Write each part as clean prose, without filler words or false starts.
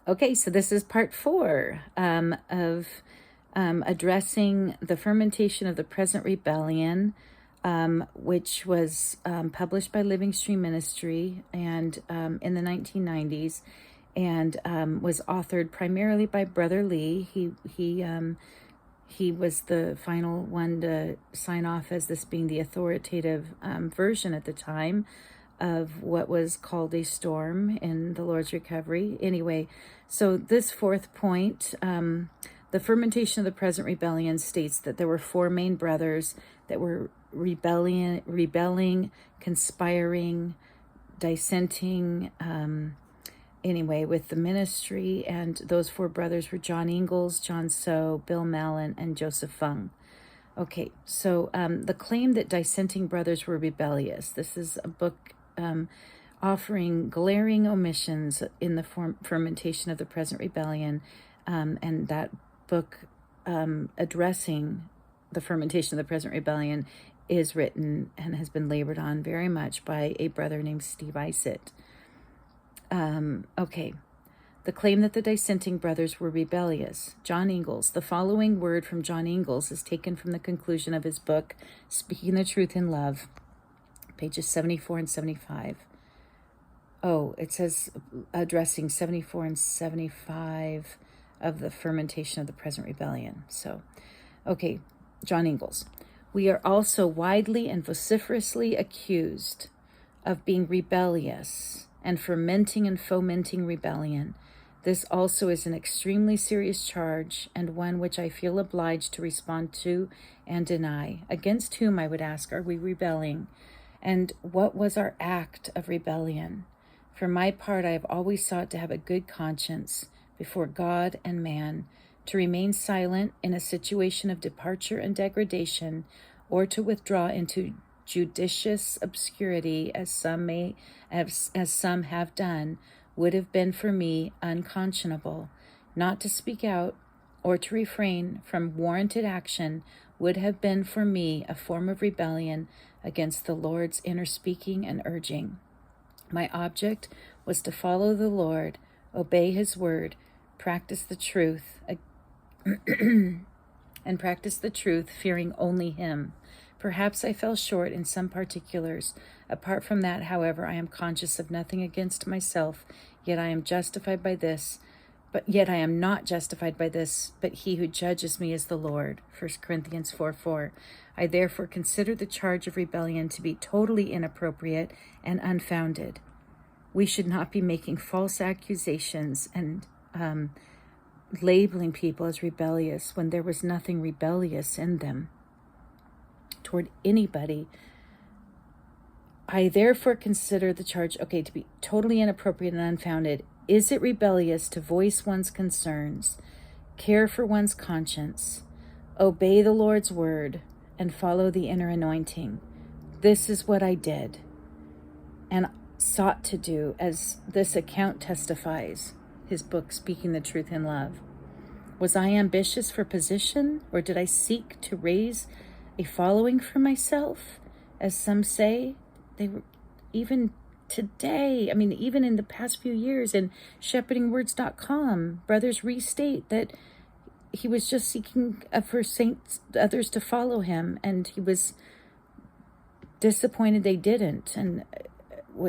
Okay, so this is part 4 of addressing the fermentation of the present rebellion, which was published by Living Stream Ministry and in the 1990s, and was authored primarily by Brother Lee. He was the final one to sign off as this being the authoritative version at the time of what was called a storm in the Lord's recovery. Anyway, so this fourth point, the fermentation of the present rebellion, states that there were 4 main brothers that were rebelling, conspiring, dissenting, with the ministry. And those 4 brothers were John Ingalls, John So, Bill Mallon, and Joseph Fung. Okay, so the claim that dissenting brothers were rebellious. This is a book offering glaring omissions in the fermentation of the present rebellion, and that book addressing the fermentation of the present rebellion is written and has been labored on very much by a brother named Steve Isitt. Okay, the claim that the dissenting brothers were rebellious. John Ingalls. The following word from John Ingalls is taken from the conclusion of his book, Speaking the Truth in Love, pages 74 and 75. Oh, it says addressing 74 and 75 of the fermentation of the present rebellion. So, okay, John Ingalls. We are also widely and vociferously accused of being rebellious and fermenting and fomenting rebellion. This also is an extremely serious charge, and one which I feel obliged to respond to and deny. Against whom, I would ask, are we rebelling? And what was our act of rebellion? For my part, I have always sought to have a good conscience before God and man, to remain silent in a situation of departure and degradation, or to withdraw into judicious obscurity, as some have done, would have been for me unconscionable. Not to speak out or to refrain from warranted action would have been for me a form of rebellion against the Lord's inner speaking and urging. My object was to follow the Lord, obey his word, practice the truth, and practice the truth, fearing only him. Perhaps I fell short in some particulars. Apart from that, however, I am conscious of nothing against myself, yet I am not justified by this, but he who judges me is the Lord. 1 Corinthians 4:4. I therefore consider the charge of rebellion to be totally inappropriate and unfounded. We should not be making false accusations and labeling people as rebellious when there was nothing rebellious in them toward anybody. I therefore consider the charge, to be totally inappropriate and unfounded. Is it rebellious to voice one's concerns, care for one's conscience, obey the Lord's word, and follow the inner anointing? This is what I did and sought to do, as this account testifies, his book, Speaking the Truth in Love. Was I ambitious for position, or did I seek to raise a following for myself, as some say? They were, even today, even in the past few years, in shepherdingwords.com, brothers restate that he was just seeking for others to follow him, and he was disappointed they didn't, and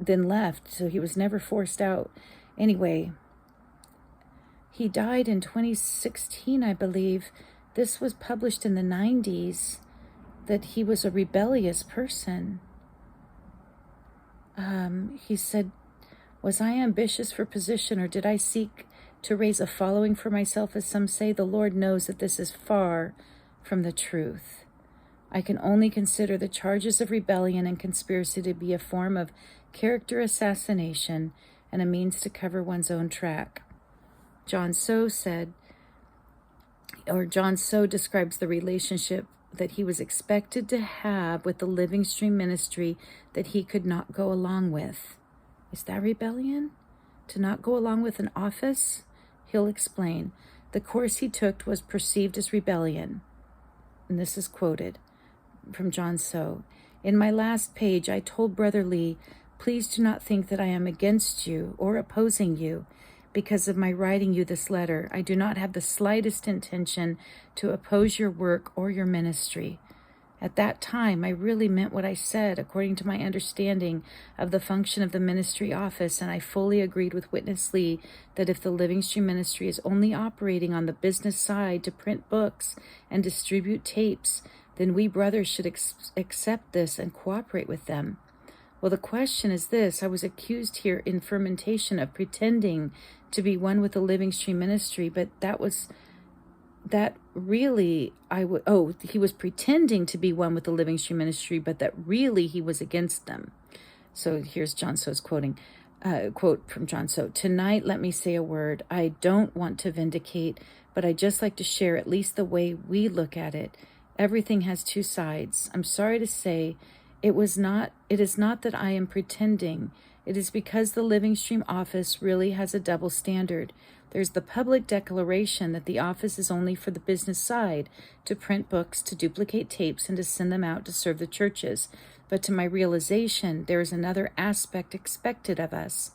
then left, so he was never forced out. Anyway, he died in 2016, I believe. This was published in the 90s, that he was a rebellious person. He said, was I ambitious for position, or did I seek to raise a following for myself, as some say? The Lord knows that this is far from the truth. I can only consider the charges of rebellion and conspiracy to be a form of character assassination and a means to cover one's own track. John So describes the relationship that he was expected to have with the Living Stream ministry that he could not go along with. Is that rebellion? To not go along with an office? He'll explain. The course he took was perceived as rebellion. And this is quoted from John So. In my last page, I told Brother Lee, please do not think that I am against you or opposing you. because of my writing you this letter. I do not have the slightest intention to oppose your work or your ministry. At that time, I really meant what I said, according to my understanding of the function of the ministry office, and I fully agreed with Witness Lee that if the Living Stream Ministry is only operating on the business side to print books and distribute tapes, then we brothers should accept this and cooperate with them. Well, the question is this. I was accused here in Fermentation of pretending to be one with the Living Stream Ministry, but he was pretending to be one with the Living Stream Ministry, but that really he was against them. So here's John So's quote from John So. Tonight, let me say a word. I don't want to vindicate, but I'd just like to share at least the way we look at it. Everything has two sides. I'm sorry to say it is not that I am pretending. It is because the Living Stream office really has a double standard. There's the public declaration that the office is only for the business side, to print books, to duplicate tapes, and to send them out to serve the churches. But to my realization, there is another aspect expected of us.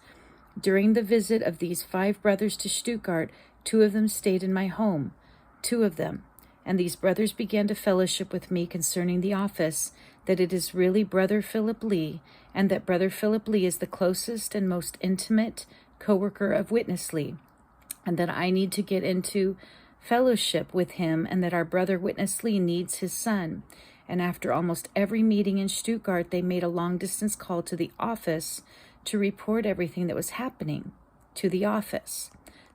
During the visit of these 5 brothers to Stuttgart, 2 of them stayed in my home. 2 of them. And these brothers began to fellowship with me concerning the office, that it is really Brother Philip Lee, and that Brother Philip Lee is the closest and most intimate co-worker of Witness Lee, and that I need to get into fellowship with him, and that our brother Witness Lee needs his son. And after almost every meeting in Stuttgart, they made a long-distance call to the office to report everything that was happening to the office.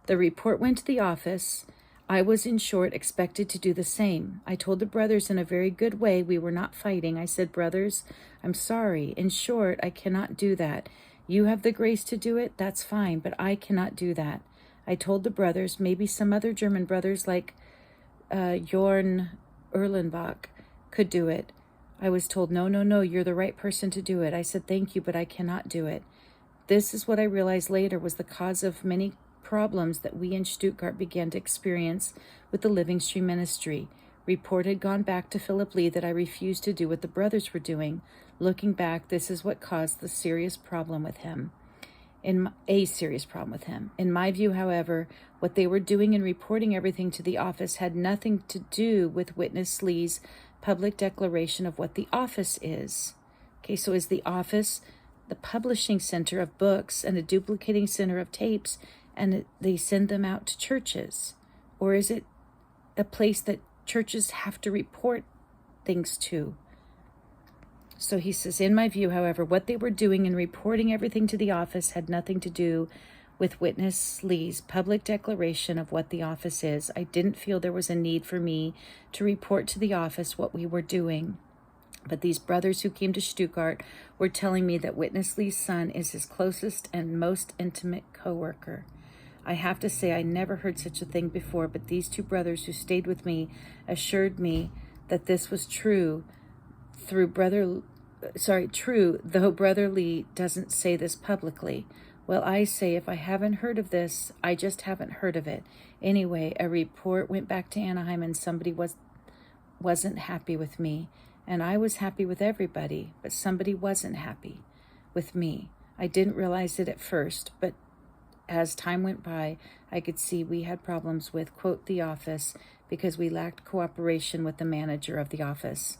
The report went to the office. I was, in short, expected to do the same. I told the brothers in a very good way we were not fighting. I said, brothers, I'm sorry. In short, I cannot do that. You have the grace to do it, that's fine, but I cannot do that. I told the brothers, maybe some other German brothers like Jorn Erlenbach could do it. I was told, no, you're the right person to do it. I said, thank you, but I cannot do it. This is what I realized later was the cause of many problems that we in Stuttgart began to experience with the Living Stream Ministry. Report had gone back to Philip Lee that I refused to do what the brothers were doing. Looking back, this is what caused the serious problem with him. In my view, however, what they were doing in reporting everything to the office had nothing to do with Witness Lee's public declaration of what the office is. Okay, so is the office the publishing center of books and a duplicating center of tapes, and they send them out to churches? Or is it a place that churches have to report things to? So he says, in my view, however, what they were doing in reporting everything to the office had nothing to do with Witness Lee's public declaration of what the office is. I didn't feel there was a need for me to report to the office what we were doing. But these brothers who came to Stuttgart were telling me that Witness Lee's son is his closest and most intimate co-worker. I have to say I never heard such a thing before, but these 2 brothers who stayed with me assured me that this was true, though Brother Lee doesn't say this publicly. Well, I say if I haven't heard of this, I just haven't heard of it. Anyway, a report went back to Anaheim and somebody wasn't happy with me. And I was happy with everybody, but somebody wasn't happy with me. I didn't realize it at first, but as time went by, I could see we had problems with, quote, the office, because we lacked cooperation with the manager of the office.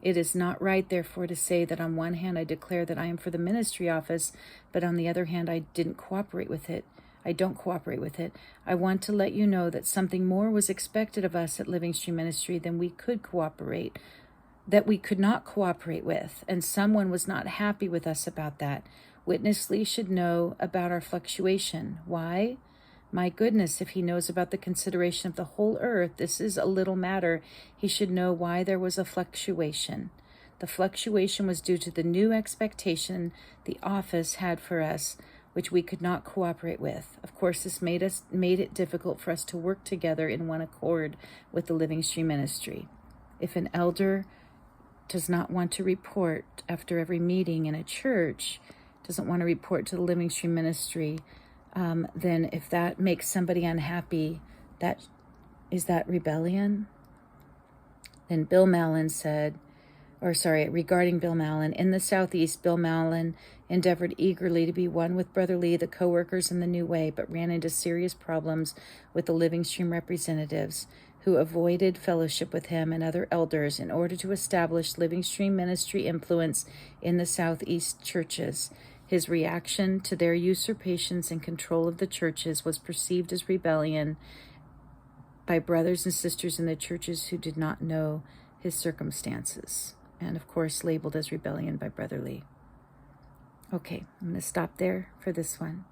It is not right, therefore, to say that on one hand I declare that I am for the ministry office, but on the other hand I don't cooperate with it. I want to let you know that something more was expected of us at Living Stream Ministry than we could not cooperate with, and someone was not happy with us about that. Witness Lee should know about our fluctuation. Why? My goodness, if he knows about the consideration of the whole earth, this is a little matter. He should know why there was a fluctuation. The fluctuation was due to the new expectation the office had for us, which we could not cooperate with. Of course, this made it difficult for us to work together in one accord with the Living Stream Ministry. If an elder does not want to report after every meeting in a church, doesn't want to report to the Living Stream Ministry, then if that makes somebody unhappy, is that rebellion? Then Bill Mallon said, regarding Bill Mallon. In the Southeast, Bill Mallon endeavored eagerly to be one with Brother Lee, the co-workers in the New Way, but ran into serious problems with the Living Stream representatives, who avoided fellowship with him and other elders in order to establish Living Stream ministry influence in the Southeast churches. His reaction to their usurpations and control of the churches was perceived as rebellion by brothers and sisters in the churches who did not know his circumstances, and of course labeled as rebellion by Brother Lee. Okay, I'm going to stop there for this one.